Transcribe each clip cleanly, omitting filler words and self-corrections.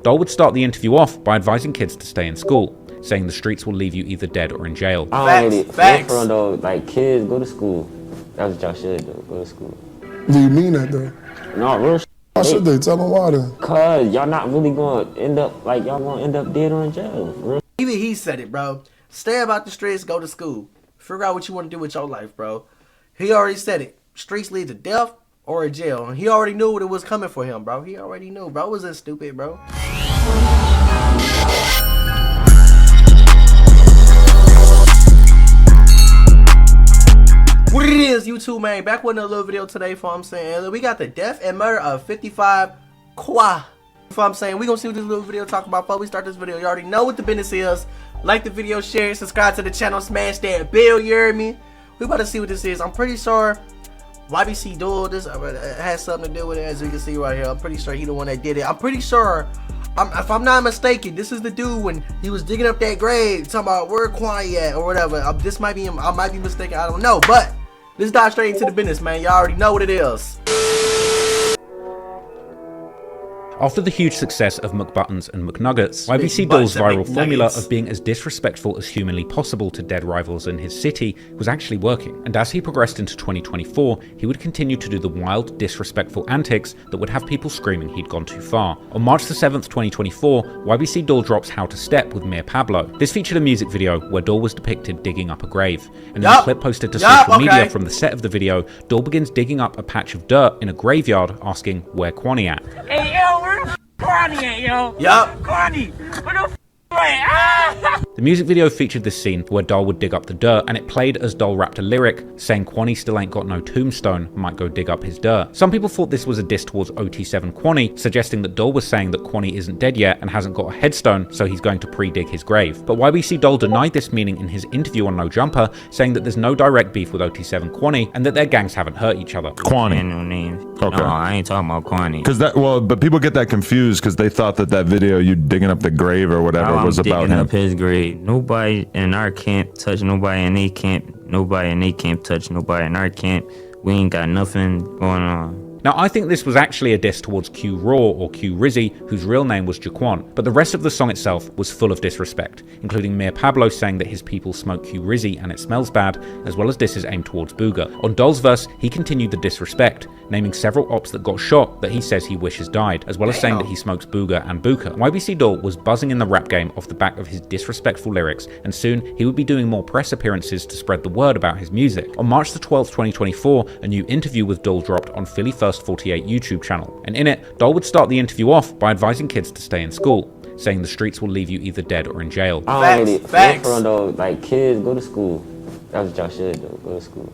Dul would start the interview off by advising kids to stay in school, saying the streets will leave you either dead or in jail. Facts. Though, like, kids, go to school. That's what y'all should do. Go to school. Do you mean that though? No, real. Why should they? Tell them why then. Cause y'all not really gonna end up like y'all gonna end up dead or in jail. Real. Even he said it, bro. Stay about the streets, go to school. Figure out what you want to do with your life, bro. He already said it. Streets lead to death or a jail. And he already knew what it was coming for him, bro. He already knew, bro. Wasn't stupid, bro. What it is, YouTube, man. Back with another little video today, for I'm saying. We got the death and murder of 55 Kwa. For I'm saying, we gonna see what this little video talk about. Before we start this video, you already know what the business is. Like the video, share, subscribe to the channel, smash that bell, you hear me? We about to see what this is. I'm pretty sure Ybc Dul, this has something to do with it, as you can see right here. I'm pretty sure he the one that did it. I'm pretty sure, if I'm not mistaken, this is the dude when he was digging up that grave, talking about where Kwani at or whatever. This might be him. I might be mistaken. I don't know. But let's dive straight into the business, man. Y'all already know what it is. After the huge success of McButtons and McNuggets, Ybc Dul's viral formula of being as disrespectful as humanly possible to dead rivals in his city was actually working. And as he progressed into 2024, he would continue to do the wild, disrespectful antics that would have people screaming he'd gone too far. On March the 7th, 2024, Ybc Dul drops How to Step with Mir Pablo. This featured a music video where Dul was depicted digging up a grave. And in a clip posted to social media from the set of the video, Dul begins digging up a patch of dirt in a graveyard, asking where Kwani at. Hey, yo, where the Kwani at, yo? Kwani, where the The music video featured this scene where Dul would dig up the dirt, and it played as Dul rapped a lyric saying Kwani still ain't got no tombstone, might go dig up his dirt. Some people thought this was a diss towards OT7 Kwani, suggesting that Dul was saying that Kwani isn't dead yet and hasn't got a headstone, so he's going to pre-dig his grave. But Ybc Dul denied this meaning in his interview on No Jumper, saying that there's no direct beef with OT7 Kwani and that their gangs haven't hurt each other. Kwani. No name. Okay. No, I ain't talking about Kwani. Because that, well, but people get that confused because they thought that that video, you digging up the grave or whatever, was about him. Up his grave. Nobody in our camp touch nobody in they camp. Nobody in they camp touch nobody in our camp. We ain't got nothing going on. Now, I think this was actually a diss towards Q Raw or Q Rizzy, whose real name was Jaquan, but the rest of the song itself was full of disrespect, including Mir Pablo saying that his people smoke Q Rizzy and it smells bad, as well as disses aimed towards Booga. On Dul's verse, he continued the disrespect, naming several ops that got shot that he says he wishes died, as well as saying that he smokes Booga and Buka. Ybc Dul was buzzing in the rap game off the back of his disrespectful lyrics, and soon he would be doing more press appearances to spread the word about his music. On March the 12th, 2024, a new interview with Dul dropped on Philly First 48 YouTube channel, and in it, Dul would start the interview off by advising kids to stay in school, saying the streets will leave you either dead or in jail. Facts. Though, like, kids, go to school. That's what y'all should do. Go to school.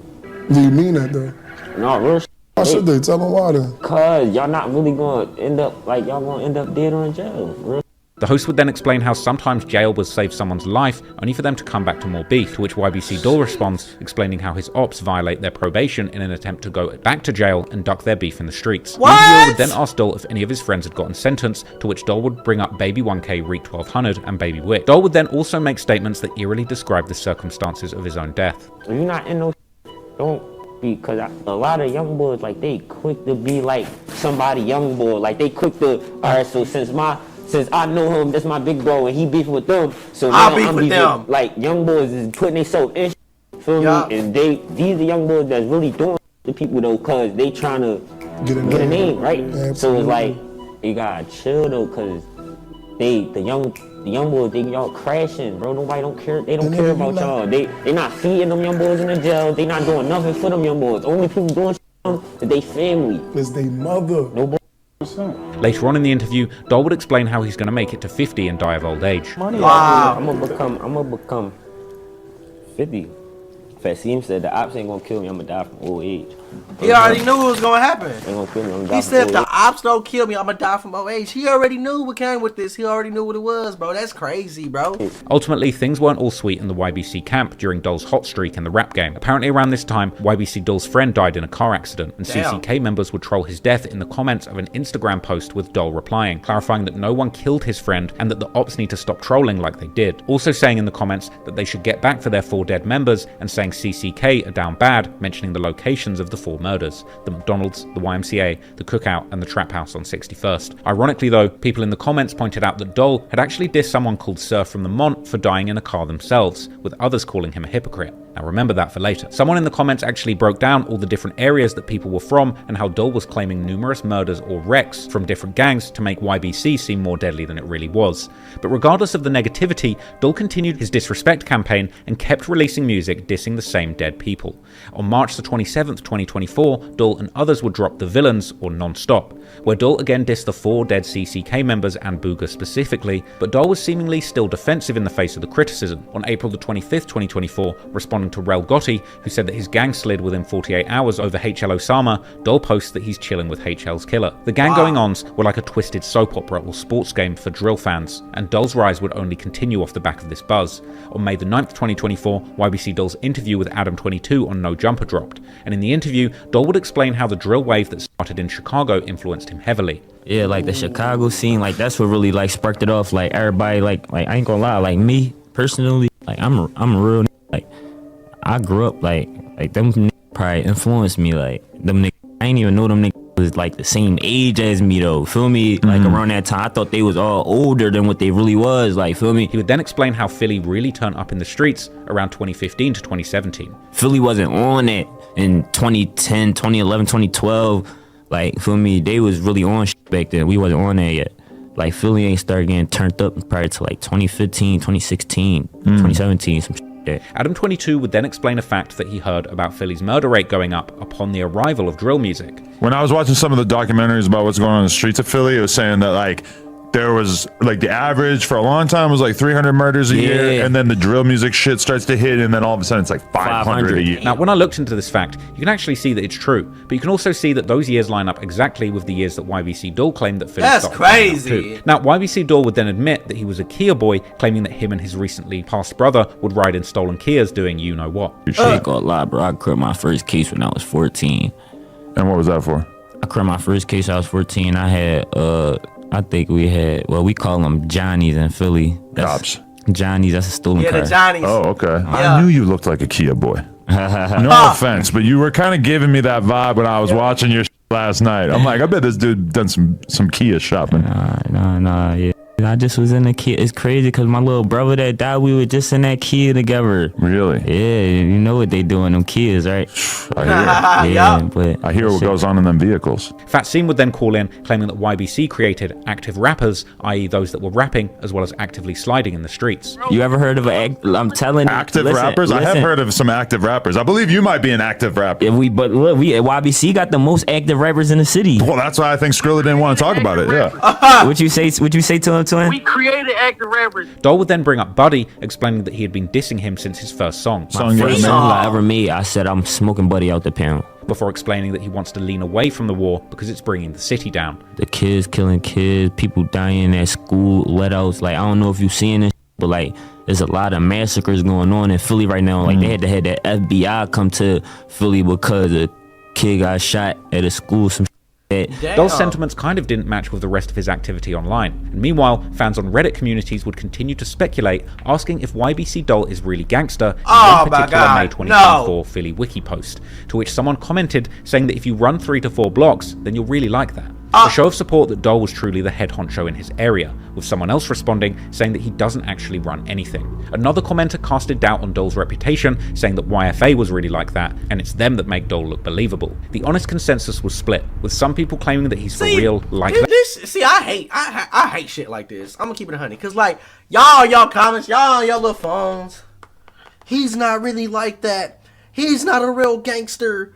Do you mean that though? No, real. Why should they? Tell them why then. Cause y'all not really gonna end up like y'all gonna end up dead or in jail. Real. The host would then explain how sometimes jail will save someone's life, only for them to come back to more beef, to which Ybc Dul responds, explaining how his ops violate their probation in an attempt to go back to jail and duck their beef in the streets. The interviewer would then ask Dul if any of his friends had gotten sentenced, to which Dul would bring up Baby 1K, Reek 1200, and Baby Wick. Dul would then also make statements that eerily describe the circumstances of his own death. If you're not in no don't be, cause a lot of young boys, like, they quick to be like somebody young boy, like they quick to, alright, so since I know him, that's my big bro, and he beefing with them. So now I'm beefing with them. Like, young boys is putting themselves in, feel me? And these are young boys that's really doing the people though, cause they trying to get a name, right? Absolutely. So it's like, you gotta chill though, cause the young boys, y'all crashing, bro. Nobody don't care. They don't care about y'all. They not feeding them young boys in the jail. They not doing nothing for them young boys. Only people doing shit is they family. It's they mother. Nobody. Later on in the interview, Dul would explain how he's going to make it to 50 and die of old age. Wow. I'm gonna become 50. Fasim said the ops ain't gonna kill me, I'm gonna die from old age. He already knew what was gonna happen. Ain't gonna kill me, I'm gonna die he from said old if the age. ops don't kill me, I'm gonna die from old age. He already knew what came with this. He already knew what it was, bro. That's crazy, bro. Ultimately, things weren't all sweet in the YBC camp during Dul's hot streak in the rap game. Apparently around this time, Ybc Dul's friend died in a car accident, and CCK members would troll his death in the comments of an Instagram post with Dul replying, clarifying that no one killed his friend and that the ops need to stop trolling like they did. Also saying in the comments that they should get back for their 4 dead members, and saying CCK are down bad, mentioning the locations of the 4 murders: the McDonald's, the YMCA, the Cookout, and the Trap House on 61st. Ironically though, people in the comments pointed out that Dul had actually dissed someone called Sir from the Mont for dying in a car themselves, with others calling him a hypocrite. Now remember that for later. Someone in the comments actually broke down all the different areas that people were from and how Dul was claiming numerous murders or wrecks from different gangs to make YBC seem more deadly than it really was. But regardless of the negativity, Dul continued his disrespect campaign and kept releasing music dissing the same dead people. On March the 27th, 2024, Dul and others would drop The Villains, or Non-Stop, where Dul again dissed the 4 dead CCK members and Booga specifically, but Dul was seemingly still defensive in the face of the criticism. On April the 25th, 2024, responding to Rel Gotti, who said that his gang slid within 48 hours over HL Osama, Dul posts that he's chilling with HL's killer. The gang going-ons were like a twisted soap opera or sports game for drill fans, and Dul's rise would only continue off the back of this buzz. On May the 9th, 2024, YBC Dul's interview with Adam22 on No Jumper dropped, and in the interview, Dul would explain how the drill wave that started in Chicago influenced him heavily. Yeah, like the Chicago scene, like that's what really like sparked it off. Like everybody, like I ain't gonna lie, like me personally, like I'm a real like I grew up like them probably influenced me. Like them niggas, I ain't even know them niggas was like the same age as me though. Feel me? Like around that time, I thought they was all older than what they really was. Like feel me? He would then explain how Philly really turned up in the streets around 2015 to 2017. Philly wasn't on it in 2010, 2011, 2012. Like feel me? They was really on shit back then. We wasn't on there yet. Like Philly ain't started getting turned up prior to like 2015, 2016, 2017, some shit. Adam22 would then explain a fact that he heard about Philly's murder rate going up upon the arrival of drill music. When I was watching some of the documentaries about what's going on in the streets of Philly, it was saying that like there was like the average for a long time was like 300 murders a year, and then the drill music shit starts to hit, and then all of a sudden it's like 500 a year. Now, when I looked into this fact, you can actually see that it's true, but you can also see that those years line up exactly with the years that YBC Dul claimed that Philly That's crazy. Now, YBC Dul would then admit that he was a Kia boy, claiming that him and his recently passed brother would ride in stolen Kias doing you know what. I ain't gonna lie, bro. I caught my first case when I was 14. And what was that for? I caught my first case I was 14. I had I think we had, well, we call them Johnnies in Philly. Cops. Johnnies, that's a stolen car. Yeah, the Johnnies. Oh, okay. Yeah. I knew you looked like a Kia boy. No offense, but you were kind of giving me that vibe when I was watching your last night. I'm like, I bet this dude done some Kia shopping. Nah, yeah. I just was in the Kia. It's crazy because my little brother that died, we were just in that Kia together. Really? Yeah, you know what they do in them Kias, right? I hear. Yeah, but I hear what goes on in them vehicles. Fatsim would then call in, claiming that YBC created active rappers, i.e. those that were rapping, as well as actively sliding in the streets. You ever heard of I'm telling you. Active rappers? I have heard of some active rappers. I believe you might be an active rapper. Yeah, but look, YBC got the most active rappers in the city. Well, that's why I think Skrilla didn't want to talk about it. Yeah. What you say to him? We created active rappers. Dul would then bring up Buddy, explaining that he had been dissing him since his first song. My first song I ever made, I said I'm smoking Buddy out the panel. Before explaining that he wants to lean away from the war because it's bringing the city down. The kids killing kids, people dying at school, let-outs. Like, I don't know if you've seen this, but like, there's a lot of massacres going on in Philly right now. Like, they had to have that FBI come to Philly because a kid got shot at a school, some Dul's sentiments kind of didn't match with the rest of his activity online, and meanwhile, fans on Reddit communities would continue to speculate, asking if YBC Dul is really gangster in one particular May 2024 Philly wiki post, to which someone commented saying that if you run 3 to 4 blocks, then you'll really like that. A show of support that Dul was truly the head honcho in his area, with someone else responding saying that he doesn't actually run anything. Another commenter casted doubt on Dul's reputation, saying that YFA was really like that, and it's them that make Dul look believable. The honest consensus was split, with some people claiming that he's for real like that. I hate shit like this. I'm gonna keep it 100, cause like y'all comments, y'all on your little phones. He's not really like that. He's not a real gangster.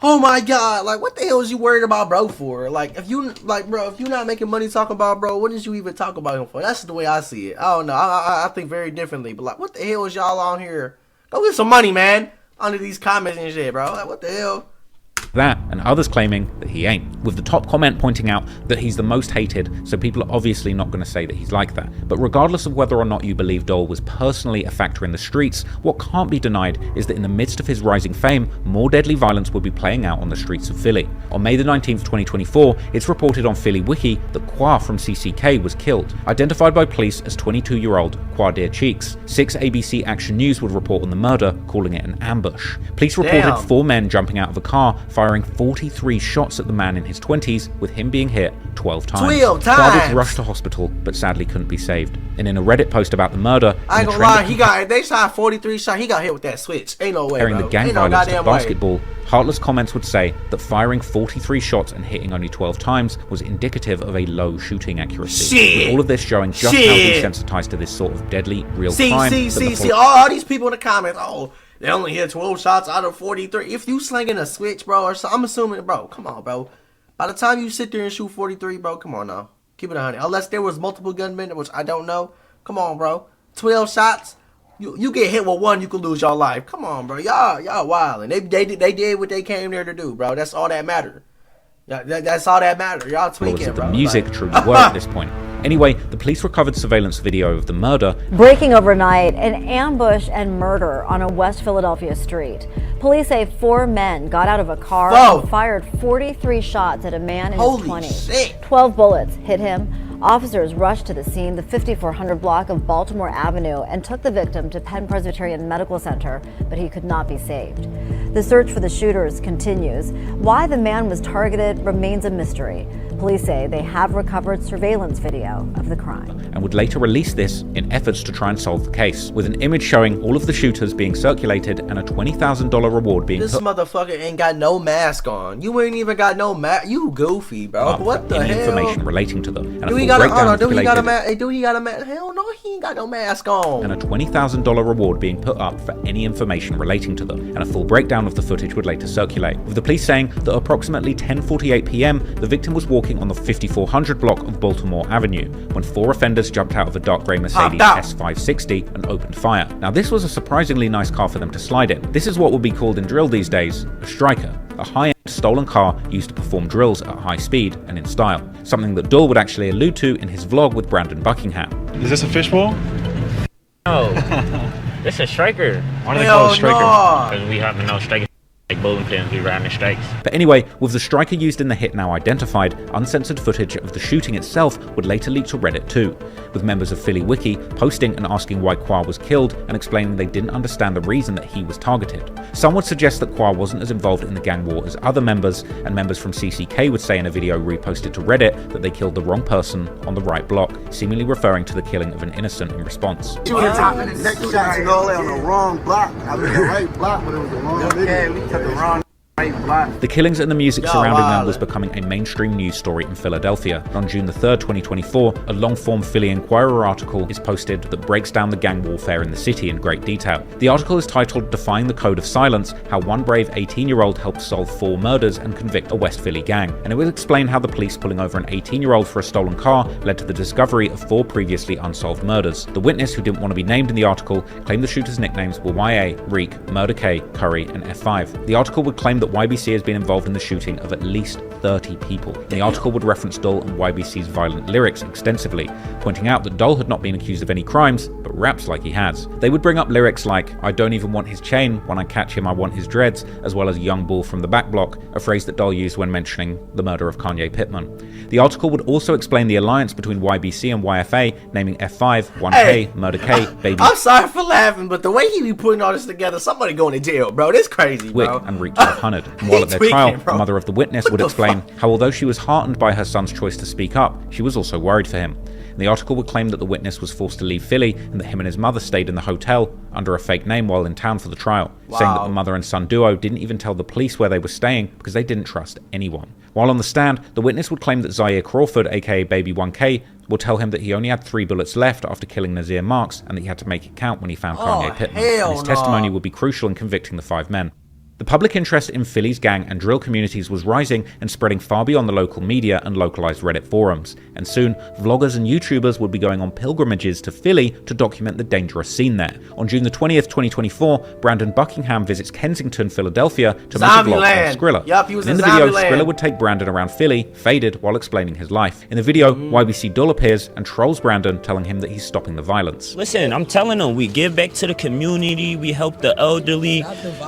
Oh my god, like what the hell is you worried about bro for? Like if you if you're not making money talking about bro, what did you even talk about him for? That's the way I see it. I don't know. I think very differently. But like what the hell is y'all on here? Go get some money, man. Under these comments and shit, bro. Like what the hell? that, and others claiming that he ain't, with the top comment pointing out that he's the most hated, so people are obviously not going to say that he's like that. But regardless of whether or not you believe Dul was personally a factor in the streets, what can't be denied is that in the midst of his rising fame, more deadly violence would be playing out on the streets of Philly. On May the 19th, 2024, it's reported on Philly Wiki that Qua from CCK was killed, identified by police as 22-year-old Qua Dear Cheeks. 6 ABC Action News would report on the murder, calling it an ambush. Police reported 4 men jumping out of a car, firing 43 shots at the man in his 20s, with him being hit 12 times. 12 times! Qua was rushed to hospital, but sadly couldn't be saved. And in a Reddit post about the murder, I ain't gonna lie, they shot 43 shots, he got hit with that switch. Ain't no way, comparing bro. the gang Ain't no violence to goddamn way. basketball, heartless comments would say that firing 43 shots and hitting only 12 times was indicative of a low shooting accuracy. Shit. With all of this showing just how desensitized to this sort of deadly real crime. See, all these people in the comments, oh, they only hit 12 shots out of 43. If you slinging a switch, bro, or so, I'm assuming, bro, come on, bro. By the time you sit there and shoot 43, bro, come on now. Keep it 100. Unless there was multiple gunmen, which I don't know. Come on, bro. 12 shots. You get hit with one, you could lose your life. Come on, bro. Y'all wild. And they did what they came there to do, bro. That's all that mattered. That's all that mattered. Y'all tweaking, bro. The music truly worked at this point. Anyway, the police recovered surveillance video of the murder. Breaking overnight, an ambush and murder on a West Philadelphia street. Police say 4 men got out of a car and fired 43 shots at a man in his 20s. Shit. 12 bullets hit him. Officers rushed to the scene, the 5400 block of Baltimore Avenue, and took the victim to Penn Presbyterian Medical Center, but he could not be saved. The search for the shooters continues. Why the man was targeted remains a mystery. Police say they have recovered surveillance video of the crime. And would later release this in efforts to try and solve the case, with an image showing all of the shooters being circulated and a $20,000 reward being This motherfucker ain't got no mask on. You ain't even got no mask. You goofy, bro. What the hell? Information relating to them. And Do he got a mask? Do he got a mask? Hell no, he ain't got no mask on. And a $20,000 reward being put up for any information relating to them. And a full breakdown of the footage would later circulate, with the police saying that approximately 10:48 p.m. the victim was walking on the 5400 block of Baltimore Avenue when 4 offenders jumped out of a dark grey Mercedes S560 and opened fire. Now this was a surprisingly nice car for them to slide in. This is what would be called in drill these days a striker, a high-end stolen car used to perform drills at high speed and in style, something that Dul would actually allude to in his vlog with Brandon Buckingham. Is this a fishbowl? No, this is a striker. Why do they call it a striker? Because we have no striker. Like bowling pins, we ran the strikes. But anyway, with the striker used in the hit now identified, uncensored footage of the shooting itself would later leak to Reddit too, with members of Philly Wiki posting and asking why Qua was killed and explaining they didn't understand the reason that he was targeted. Some would suggest that Qua wasn't as involved in the gang war as other members, and members from CCK would say in a video reposted to Reddit that they killed the wrong person on the right block, seemingly referring to the killing of an innocent in response. Next shots and all that on the wrong block. I was the right block, but it was the wrong video. The wrong The killings and the music surrounding them was becoming a mainstream news story in Philadelphia. On June the 3rd, 2024, a long-form Philly Inquirer article is posted that breaks down the gang warfare in the city in great detail. The article is titled Defying the Code of Silence, How One Brave 18-year-old Helped Solve 4 Murders and Convict a West Philly Gang. And it will explain how the police pulling over an 18-year-old for a stolen car led to the discovery of 4 previously unsolved murders. The witness, who didn't want to be named in the article, claimed the shooters' nicknames were YA, Reek, Murder K, Curry, and F5. The article would claim that YBC has been involved in the shooting of at least 30 people. The article would reference Dul and YBC's violent lyrics extensively, pointing out that Dul had not been accused of any crimes, but raps like he has. They would bring up lyrics like, I don't even want his chain, when I catch him I want his dreads, as well as young bull from the back block, a phrase that Dul used when mentioning the murder of Kanye Pittman. The article would also explain the alliance between YBC and YFA, naming F5, 1K, Murder K, Baby. I'm sorry for laughing, but the way he be putting all this together, somebody going to jail, bro. This crazy, bro. Wick and Reek 1200. And while at their trial, the mother of the witness would explain how although she was heartened by her son's choice to speak up, she was also worried for him. And the article would claim that the witness was forced to leave Philly and that him and his mother stayed in the hotel under a fake name while in town for the trial, saying that the mother and son duo didn't even tell the police where they were staying because they didn't trust anyone. While on the stand, the witness would claim that Zaire Crawford, aka Baby 1K, would tell him that he only had 3 bullets left after killing Nazir Marks and that he had to make it count when he found Kanye Pittman. And his testimony would be crucial in convicting the 5 men. The public interest in Philly's gang and drill communities was rising and spreading far beyond the local media and localized Reddit forums, and soon vloggers and YouTubers would be going on pilgrimages to Philly to document the dangerous scene there. On June the 20th, 2024, Brandon Buckingham visits Kensington, Philadelphia to make a vlog of Skrilla. Yup, he was in the video, Skrilla would take Brandon around Philly, faded, while explaining his life. In the video, YBC Dul appears and trolls Brandon, telling him that he's stopping the violence. Listen, I'm telling them, we give back to the community, we help the elderly,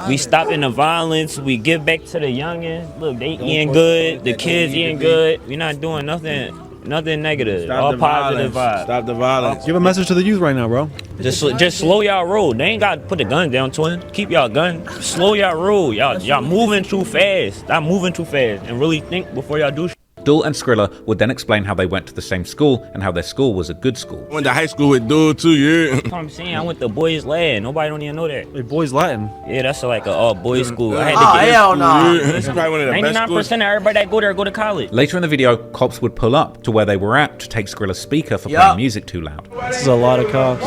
we stop in the violence, we give back to the youngins. Look, they eating good, the kids eating good. We're not doing nothing negative. All positive vibes. Stop the violence. Give a message to the youth right now, bro. Just slow y'all roll. They ain't got to put the gun down, twin. Keep y'all gun. Slow y'all roll. Y'all moving too fast. Stop moving too fast and really think before y'all do shit. Dul and Skrilla would then explain how they went to the same school and how their school was a good school. I went to high school with Dul too, yeah. That's what I'm saying. I went to boys Latin. Nobody don't even know that. Hey, boys Latin? Yeah, that's like a all boys school. I had to get hell no. That's probably one of the 99% of everybody that go there go to college. Later in the video, cops would pull up to where they were at to take Skrilla's speaker for playing music too loud. This is a lot of cops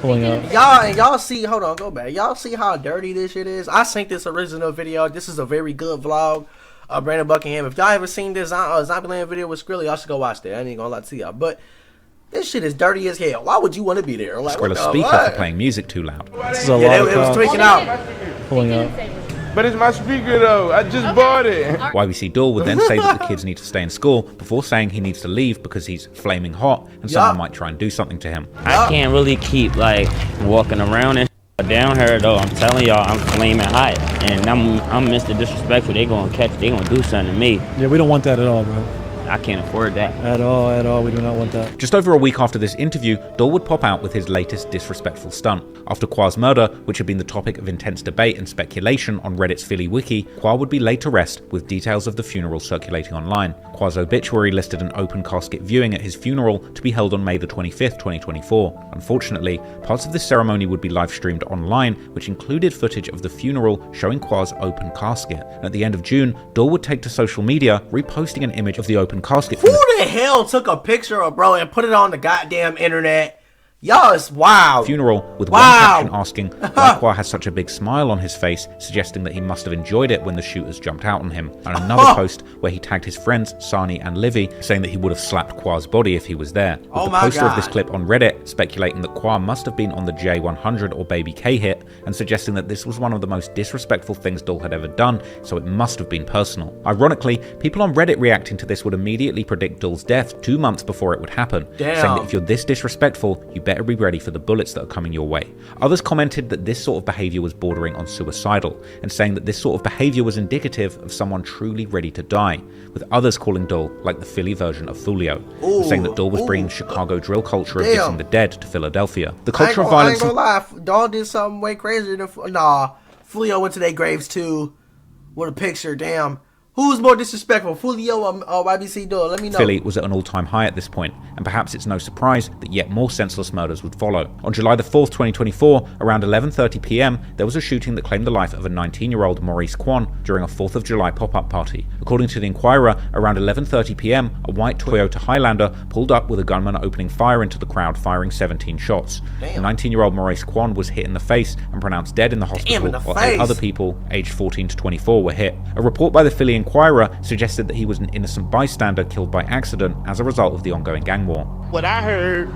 pulling up. Y'all see, hold on, go back. Y'all see how dirty this shit is? I synced this original video. This is a very good vlog. Brandon Buckingham. If y'all ever seen this Zombieland video with Skrilla, y'all should go watch that. I ain't gonna lie to y'all. But this shit is dirty as hell. Why would you want to be there? Like, Skrilla's speaker for playing music too loud. This is a lot of it was tweaking out. Pulling up. But it's my speaker though. I just bought it. YBC Dul would then say that the kids need to stay in school before saying he needs to leave because he's flaming hot and someone might try and do something to him. I can't really keep like walking around and down here though. I'm telling y'all, I'm flaming hot, and I'm Mr. Disrespectful. They gonna do something to me. Yeah, we don't want that at all, bro. I can't afford that. At all, we do not want that. Just over a week after this interview, Dul would pop out with his latest disrespectful stunt. After Qua's murder, which had been the topic of intense debate and speculation on Reddit's Philly wiki, Qua would be laid to rest with details of the funeral circulating online. Qua's obituary listed an open casket viewing at his funeral to be held on May the 25th, 2024. Unfortunately, parts of this ceremony would be live streamed online, which included footage of the funeral showing Qua's open casket. And at the end of June, Dul would take to social media, reposting an image of the open casket. Who the hell took a picture of bro and put it on the goddamn internet? Y'all is wild. Funeral with one caption asking why Qua has such a big smile on his face, suggesting that he must have enjoyed it when the shooters jumped out on him. And another post where he tagged his friends Sani and Livy, saying that he would have slapped Qua's body if he was there. With the poster of this clip on Reddit speculating that Qua must have been on the J100 or Baby K hit, and suggesting that this was one of the most disrespectful things Dul had ever done, so it must have been personal. Ironically, people on Reddit reacting to this would immediately predict Dul's death 2 months before it would happen, saying that if you're this disrespectful, you better be ready for the bullets that are coming your way. Others commented that this sort of behavior was bordering on suicidal, and saying that this sort of behavior was indicative of someone truly ready to die, with others calling Dul like the Philly version of Fulio, saying that Dul was bringing Chicago drill culture of getting the dead to Philadelphia. The culture of violence. I ain't gonna lie, Dul did something way crazier than Fulio went to their graves too with a picture. Damn. Who's more disrespectful, Fulio or YBC Dul? Let me know. Philly was at an all-time high at this point, and perhaps it's no surprise that yet more senseless murders would follow. On July the 4th, 2024, around 11:30 p.m., there was a shooting that claimed the life of a 19-year-old Maurice Quan during a 4th of July pop-up party. According to the Inquirer, around 11:30 p.m., a white Toyota Highlander pulled up with a gunman opening fire into the crowd, firing 17 shots. The 19-year-old Maurice Quan was hit in the face and pronounced dead in the hospital, while 8 other people, aged 14 to 24, were hit. A report by the Philly Inquirer suggested that he was an innocent bystander killed by accident as a result of the ongoing gang war. When I heard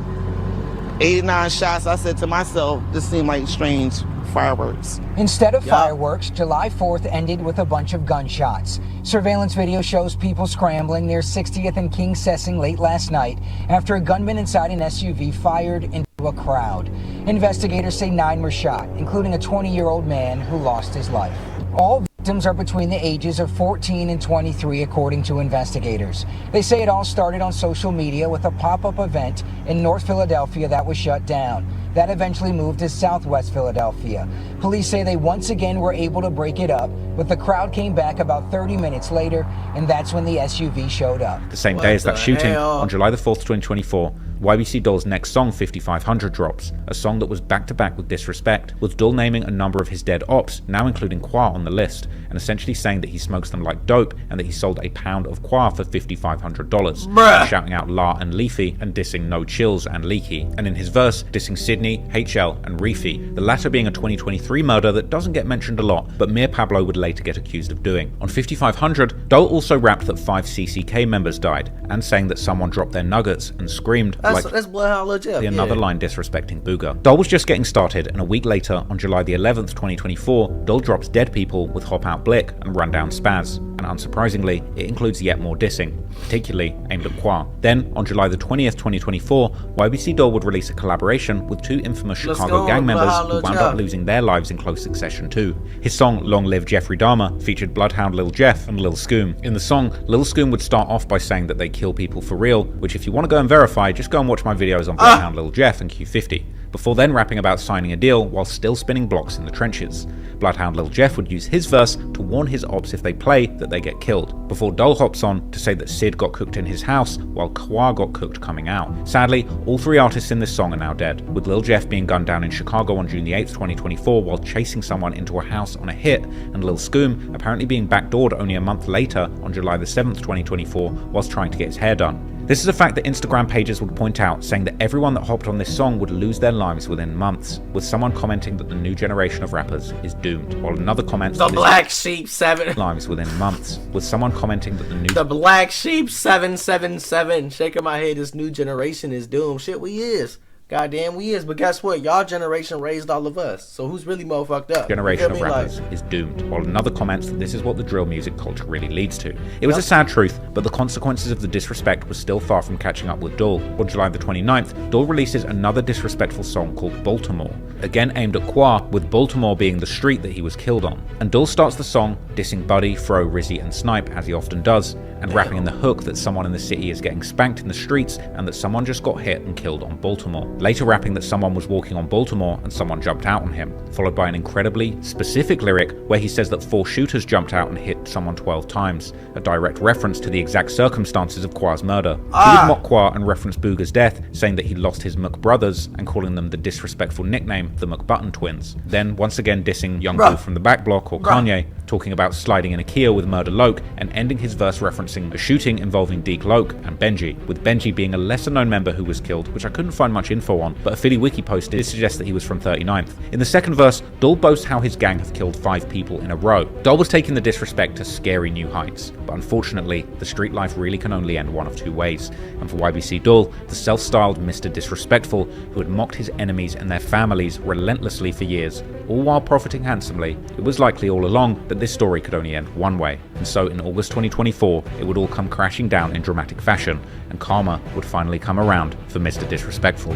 89 shots, I said to myself, this seemed like strange fireworks. Instead of fireworks, July 4th ended with a bunch of gunshots. Surveillance video shows people scrambling near 60th and King Sessing late last night after a gunman inside an SUV fired into a crowd. Investigators say 9 were shot, including a 20-year-old man who lost his life. All victims are between the ages of 14 and 23, according to investigators. They say it all started on social media with a pop-up event in North Philadelphia that was shut down. That eventually moved to Southwest Philadelphia. Police say they once again were able to break it up, but the crowd came back about 30 minutes later, and that's when the SUV showed up. The same day as that shooting, on July the 4th, 2024, YBC Dul's next song, 5500, drops, a song that was back-to-back with Disrespect, with Dul naming a number of his dead ops, now including Qua on the list, and essentially saying that he smokes them like dope and that he sold a pound of Qua for $5,500, shouting out La and Leafy and dissing No Chills and Leaky, and in his verse dissing Sydney, HL and Reefy, the latter being a 2023 murder that doesn't get mentioned a lot, but Mir Pablo would later get accused of doing. On 5500, Dul also rapped that 5 CCK members died, and saying that someone dropped their nuggets and screamed that's Bloodhound Lil Jeff, another line disrespecting Booger. Dul was just getting started, and a week later, on July the 11th, 2024, Dul drops Dead People with Hop Out Blick and Rundown Spaz, and unsurprisingly, it includes yet more dissing, particularly aimed at Qua. Then, on July the 20th, 2024, YBC Dul would release a collaboration with 2 infamous Chicago gang members who wound up losing their lives in close succession too. His song Long Live Jeffrey Dahmer featured Bloodhound Lil Jeff and Lil Scoom. In the song, Lil Scoom would start off by saying that they kill people for real, which if you want to go and verify, just go and watch my videos on Bloodhound Lil Jeff and Q50, before then rapping about signing a deal while still spinning blocks in the trenches. Bloodhound Lil Jeff would use his verse to warn his ops if they play that they get killed, before Dul hops on to say that Sid got cooked in his house while Qua got cooked coming out. Sadly, all 3 artists in this song are now dead, with Lil Jeff being gunned down in Chicago on June the 8th, 2024 while chasing someone into a house on a hit, and Lil Scoom apparently being backdoored only a month later on July the 7th, 2024 whilst trying to get his hair done. This is a fact that Instagram pages would point out, saying that everyone that hopped on this song would lose their lives within months, with someone commenting that the new generation of rappers is doomed, while another comments the Black Sheep 7 lives within months, with someone commenting that the Black Sheep 777 shaking my head, this new generation is doomed. Shit, we is. Goddamn, we is. But guess what? Y'all generation raised all of us. So who's really more fucked up? Generation of rappers is doomed, while another comments that this is what the drill music culture really leads to. It was a sad truth, but the consequences of the disrespect were still far from catching up with Dul. On July the 29th, Dul releases another disrespectful song called Baltimore, again aimed at Qua, with Baltimore being the street that he was killed on. And Dul starts the song dissing Buddy, Fro, Rizzy and Snipe, as he often does, and rapping in the hook that someone in the city is getting spanked in the streets and that someone just got hit and killed on Baltimore. Later rapping that someone was walking on Baltimore and someone jumped out on him, followed by an incredibly specific lyric where he says that 4 shooters jumped out and hit someone 12 times, a direct reference to the exact circumstances of Qua's murder. He would mock Qua and reference Booger's death, saying that he lost his McBrothers and calling them the disrespectful nickname the McButton twins. Then once again dissing Young Bull from the Back Block or Kanye, talking about sliding in a Kia with Murder Loke, and ending his verse referencing a shooting involving Deke Loke and Benji, with Benji being a lesser known member who was killed, which I couldn't find much info on, but a Philly wiki post did suggest that he was from 39th. In the second verse, Dul boasts how his gang have killed 5 people in a row. Dul was taking the disrespect to scary new heights, but unfortunately, the street life really can only end one of 2 ways, and for YBC Dul, the self-styled Mr. Disrespectful, who had mocked his enemies and their families relentlessly for years, all while profiting handsomely, it was likely all along that this story could only end one way, and so in August 2024, it would all come crashing down in dramatic fashion, and karma would finally come around for Mr. Disrespectful.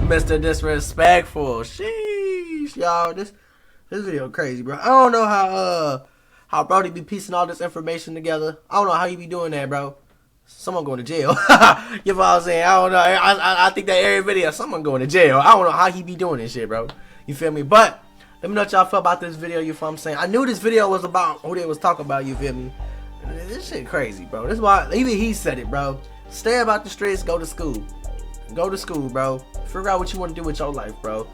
Mr. Disrespectful, sheesh, y'all, this video crazy, bro. I don't know how Brody be piecing all this information together. I don't know how you be doing that, bro. Someone going to jail. You know what I'm saying? I don't know. I think that every video, someone going to jail. I don't know how he be doing this shit, bro. You feel me? But let me know what y'all feel about this video, you feel what I'm saying? I knew this video was about who they was talking about, you feel me? This shit crazy, bro. This is why, even he said it, bro. Stay about the streets, go to school. Go to school, bro. Figure out what you want to do with your life, bro.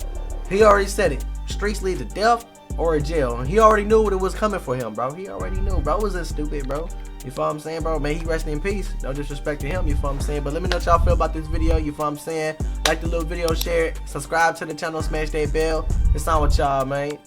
He already said it. Streets lead to death or a jail. And he already knew what it was coming for him, bro. He already knew, bro. Was this stupid, bro? You feel what I'm saying, bro? May he rest in peace. No disrespect to him, you feel what I'm saying? But let me know what y'all feel about this video, you feel what I'm saying? Like the little video, share it, subscribe to the channel, smash that bell. It's on with y'all, man.